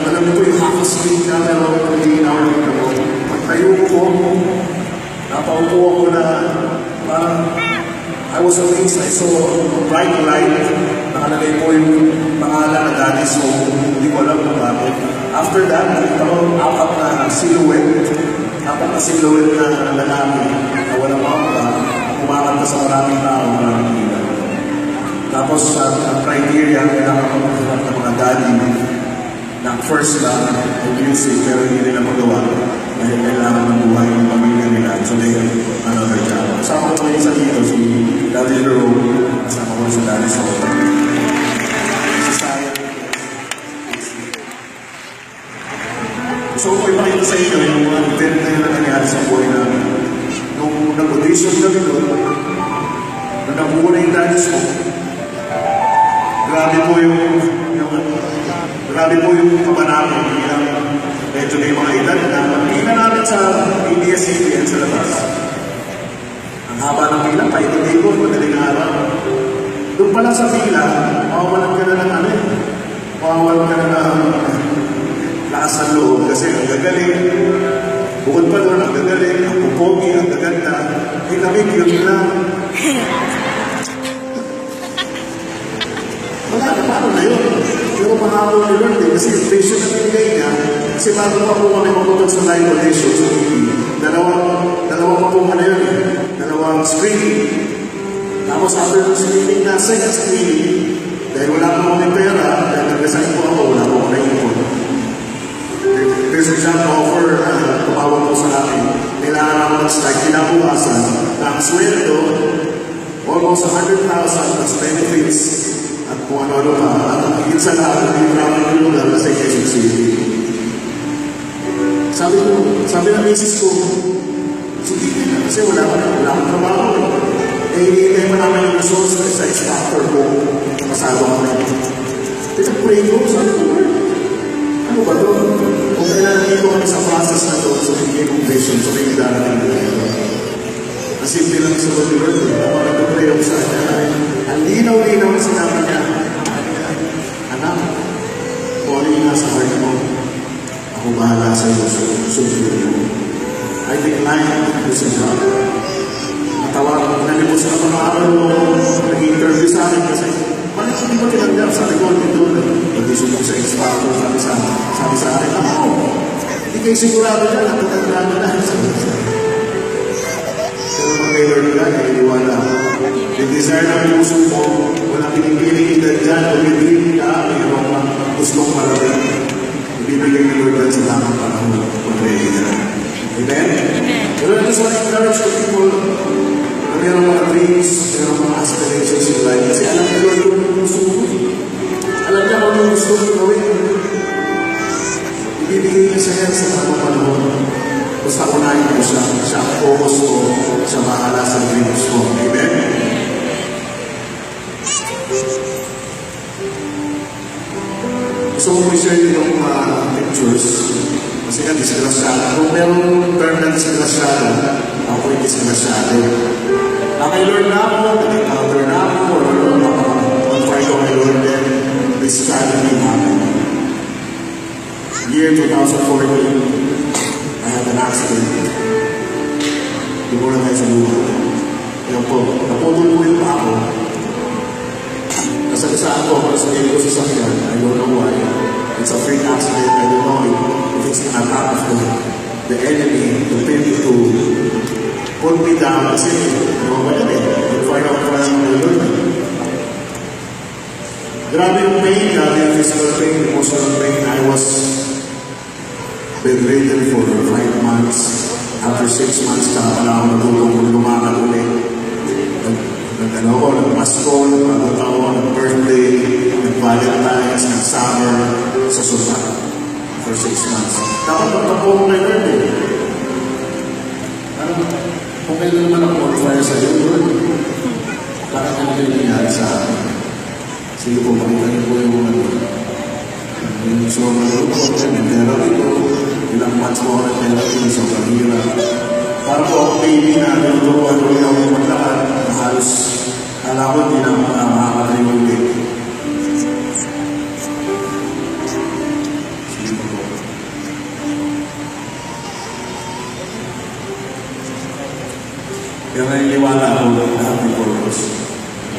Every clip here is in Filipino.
alam mo po yung half-asleep na, pero hindi na ako. Pagtayo ko, napaupo ako na parang I was amazed. I saw a bright light. Nakalagay po yung pangalan na Daddy's Home. Hindi ko alam kung bakit. After that, nakita ko apat na silhouette. Apat na silhouette na lalaki na walang mapa. Kumakanta sa maraming tao, maraming ilaw. Tapos, ang criteria, kailangan ko maghanap ng mga daddy na first lang ng music, pero hindi nila magawa. Dahil kailangan ng buhay ng pamilya nila. So, they have another job. Kasama ko isa dito, si Daddy Jerome. Kasama ko sa Daddy's Home. Si Sayang. So, ko ipakita sa inyo yung mga event na yun na nangyari sa buhay namin. Nung nag-audition kami doon, nung nabuo na yung Daddy's Home, grabe po yung kaba namin. Medyo may mga edad na pagkita namin sa ABS-CBN sa labas. Ang haba ng pila, paikot-ikot, madaling araw. Doon pala sa pila, mawawalan ka na ng ano, mawawalan ka na ng lakas ng loob kasi ang gagaling. Bukod pa doon, ang gagaling, ang pupogi, ang gaganda. Eh kami, cute lang. Wala na, paano na yun? Pero pangako ni Lord din, kasi yung patient na pinigay niya, kasi bago pa po kami mapunod sa live audition sa TV, dalawang pa po na yun, dalawang screening. Tapos after the screening na second screening, dahil wala po kami pera, dahil nag-resign po ako, wala po kami ipon. There's a job offer na tumawag po sa akin. Kailangan ako mag-start kinabukasan na ang sweldo, almost 100,000 plus benefits. At kung ano-ano pa, at ang higit sa lahat, hindi namin yung lugar sa Quezon City. Sabi ng misis ko, sige na, kasi wala akong trabaho. Eh, hinihintay pa namin yung results sa x-factor ko, masado kami. Pinag-pray ko, sabi ko, ano ba ito? Kung kailangan dito kami sa process na ito, so hindi kong vision, so may darating na ito. Ang simple lang sa Lord, ako nag-pray ako sa kanya. Ang linaw-linaw ang sinabi niya, anak, kung ano yung nasa heart mo, ako bahala sa iyo, susunod mo. I decline to sa job. Natawag, nalipos na mga araw mo, nag-interview sa akin kasi, bakit hindi ko tinanggap? Sabi ko, hindi doon. Nag-isubo sa X-Factor, sabi sa akin, ako, hindi kayo sigurado dyan, natatandaan mo na. Pero kay Lord ka, naiiwala ako. Yung desire ng puso mo, walang pinipiling edad dyan, o bibigyan ka, mayroong mga gustong marating. Ibibigay ni Lord dyan sa tamang panahon, kung ready na. Amen? Pero I just want to encourage the people na mayroong mga dreams, mayroong mga aspirations in life. Kasi alam ni Lord kung ano gusto mo. Alam niya kung ano gusto mo gawin. Ibibigay niya sa yan sa tamang panahon. Basta unahin mo siya ang focus mo, siya mahala sa dreams mo. Amen? Gusto ko i-share yung pictures kasi nga disgrasyado. Kung merong term na disgrasyado, ako yung disgrasyado. Kay Lord na ako, nag-encounter na ako, or on-fight ko kay Lord, then this tragedy happened. Year 2014, I had an accident. Before na tayo sa luha. Kaya po, naputol-ulit pa ako. Nasagasaan ko para sa ko sa sakyan. I don't know why. It's a freak accident. I don't know if it's an attack of the enemy to put me down. Kasi, wala eh. I'll find out for the Lord. Grabe yung pain, grabe yung physical pain, emotional pain. I was bedridden for 5 months. After 6 months, wala akong natulong lumakad ulit. Nag-Pasko, nag-Pagkataon, nag-birthday, nag-Valentine's, nag-summer, sa sofa. For 6 months. Dapat magpapong kay Lord eh. Kung kayo naman ako mag-fire sa iyo, Lord, parang ano yung nangyari sa akin. Sige po, makita niyo po yung yung sobrang lupot, yung therapy ko, ilang months mo ako ng therapy, sobrang hirap. Para po ako baby na niluluan ko yung ako maglakad, na halos alam ko hindi na makakatayo ulit. naniniwala ako na happy purpose.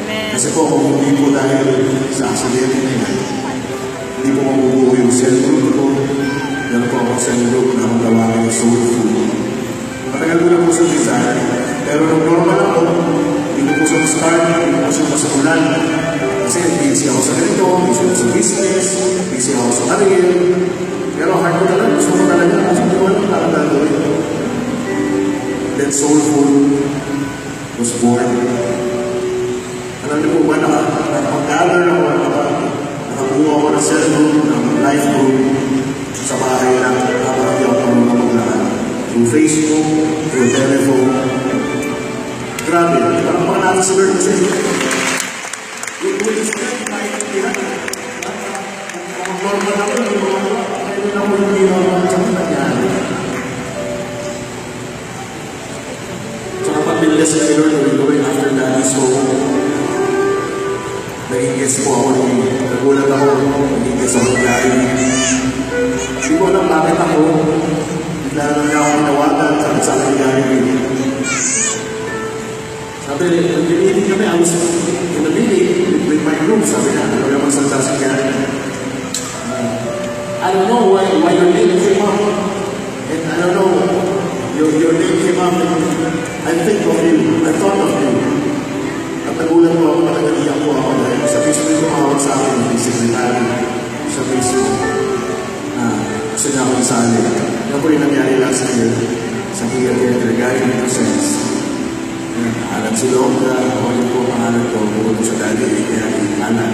Kasi po, kung hindi po dahil sa aksidente na yan, hindi po mabubuo yung cell group ko. Meron po akong cell group na akong tawagin ng soul food. Matagal ko na po sa design, pero nung normal ako, hindi ko po sa start, hindi ko po siya masakulan. Kasi busy ako sa ganito, busy ako sa business, busy ako sa career. Pero hard ko talaga, gusto ko talaga, kasi hindi ko alam parang gagawin. Then soul food was born. Alam niyo po ba, nakapag-gather ako, nakabuo ako ng cell group, ng life group, sa bahay lang, habang hindi ako marunong maglakad. Through Facebook, through telephone. Grabe, parang mga natin sa Lord kasi. Yung police na, kahit ang normal ako, ayun ako hindi normal sa nangyari. Tsaka pag-bilas na Lord, gawin after Daddy's home. Naging guest po ako, nagulat ako, naging guest ako ng Daddy. Hindi ko alam bakit ako, bigla na niya ako ginawagan, sabi sa akin Daddy. Sabi, nag-meeting kami, I was in the meeting with my group, sabi na, ano naman sa tasang Daddy. I don't know why your name came up, and I don't know, your name came up, and I think of you, I thought of you. At nagulat ko ako, nag-iyak ko ako dahil sa Facebook yung tumawag sa akin, yung secretary sa Facebook. Gusto niya ako isali. Yan po rin nangyari last year sa Kia Gregario in Presence. Alam si Longga, ako yung po pangalan ko, bukod ko sa Daddy, kaya Alan.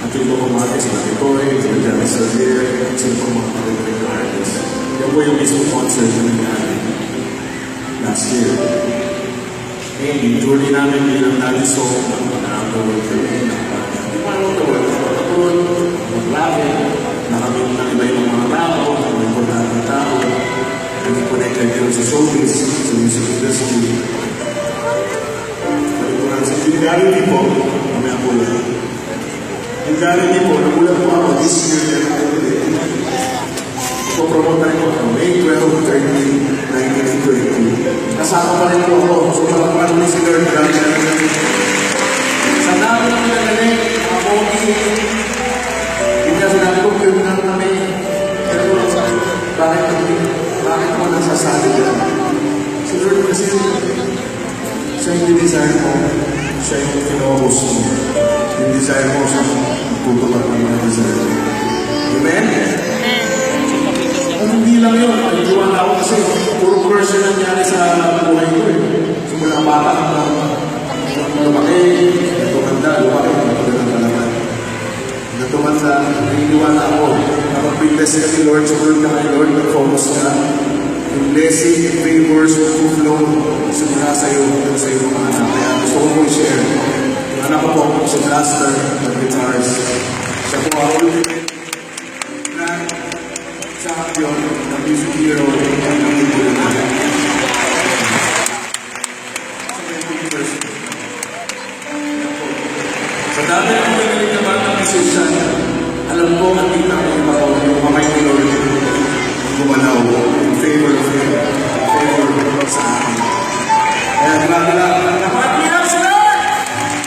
At yung po kumate sa Toy, sa Jerry Saldier, sila po mga Gregario artists. Yan po yung mismo concert na nangyari last year. Yung journey namin bilang Daddy Song, around the world kami, around the world, nakapagod, mag-rapid, nakamit ng iba-ibang mga tao, mga importanteng tao, naging connected yun sa showbiz, sa music industry. Yung Gary po, mamaya po yan. Yung Gary po, nagulat po ako this year, promote na rin po ako, May 12, 13, 19, 20. Kasama pa rin po ako. So, parang ni si Lord, grabe na rin. Sa dami ng nagaling, mga pogi, hindi na sinabi ko, film na kami. Pero, bakit mo nasasabi yan? Si Lord kasi, siya yung desire mo, siya yung kinokos mo. Yung desire mo, siya tutupad ng mga desire mo. Amen? Hindi lang yun, nagdiwala ako kasi puro verse na nangyari sa buhay ko eh. Simula bata hanggang lumaki, tumanda, lumaki, natulad ng kalaman. Natumanda, nagdiwala ako. Nakapag-bless ka ni Lord, sumunod ka kay Lord, nag-focus ka. Yung blessing, yung favors, yung flow, simula sa'yo, hanggang sa'yo mga anak. Kaya gusto ko po i-share. Yung anak ko po, si Blaster, nag-guitars. Siya po ang ultimate champion ng music hero ng Pilipinas natin. Sa dami ng magaling na batang musician, alam ko ang tingnan ko yung kamay ni Lord gumalaw in favor of him, in favor sa akin. Kaya grabe lang,